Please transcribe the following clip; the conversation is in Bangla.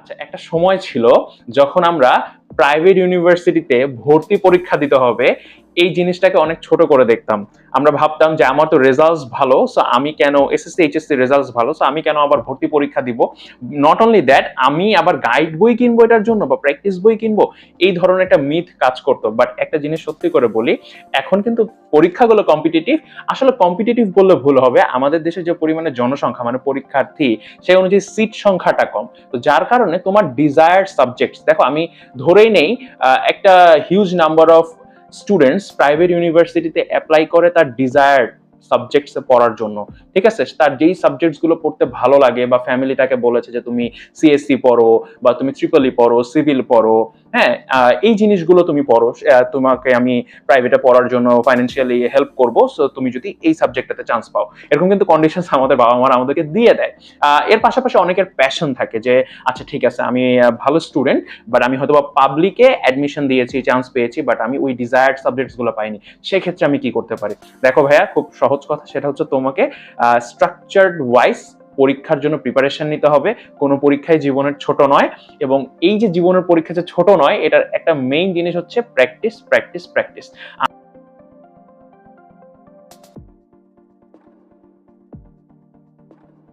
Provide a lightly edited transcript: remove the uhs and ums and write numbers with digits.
আচ্ছা, একটা সময় ছিল যখন আমরা প্রাইভেট ইউনিভার্সিটিতে ভর্তি পরীক্ষা দিতে হবে এই জিনিসটাকে অনেক ছোট করে দেখতাম। আমরা ভাবতাম যে আমার তো রেজাল্টস ভালো, সো আমি কেন এসএসসি এইচএসসি রেজাল্টস ভালো, সো আমি কেন আবার ভর্তি পরীক্ষা দিব। নট অনলি দ্যাট, আমি আবার গাইড বই কিনবো এটার জন্য বা প্র্যাকটিস বই কিনবো, এই ধরনের একটা মিথ কাজ করতো। বাট একটা জিনিস সত্যি করে বলি, এখন কিন্তু পরীক্ষাগুলো কম্পিটিটিভ। আসলে কম্পিটিটিভ বললে ভুল হবে, আমাদের দেশে যে পরিমাণে জনসংখ্যা মানে পরীক্ষার্থী, সেই অনুযায়ী সিট সংখ্যাটা কম। তো যার কারণে তোমার ডিজায়ার্ড সাবজেক্টস, দেখো আমি ধরেই নেই একটা huge number of students private ইউনিভার্সিটিতে অ্যাপ্লাই করে তার ডিজায়ার্ড সাবজেক্টস পড়ার জন্য। ঠিক আছে, তার যেই সাবজেক্টস গুলো পড়তে ভালো লাগে বা ফ্যামিলি তাকে বলেছে যে তুমি সিএসসি পড়ো বা তুমি ট্রিপল ই পড়ো, সিভিল পড়ো, হ্যাঁ এই জিনিসগুলো তুমি পড়ো, তোমাকে আমি প্রাইভেটে পড়ার জন্য ফাইন্যান্সিয়ালি হেল্প করবো, সো তুমি যদি এই সাবজেক্টটাতে চান্স পাও। এরকম কিন্তু কন্ডিশনস আমাদের বাবা মারা আমাদেরকে দিয়ে দেয়। এর পাশাপাশি অনেকের প্যাশন থাকে যে আচ্ছা ঠিক আছে, আমি ভালো স্টুডেন্ট, বাট আমি হয়তো পাবলিকে অ্যাডমিশন দিয়েছি, চান্স পেয়েছি, বাট আমি ওই ডিজায়ার্ড সাবজেক্টস গুলো পাইনি। সেক্ষেত্রে আমি কি করতে পারি? দেখো ভাইয়া, খুব সহজ কথা, সেটা হচ্ছে তোমাকে স্ট্রাকচার্ড ওয়াইজ পরীক্ষার জন্য প্রিপারেশন নিতে হবে। কোনো পরীক্ষাই জীবনের ছোট নয়, এবং এই যে জীবনের পরীক্ষা যে ছোট নয়, এটার একটা মেইন জিনিস হচ্ছে প্র্যাকটিস প্র্যাকটিস প্র্যাকটিস।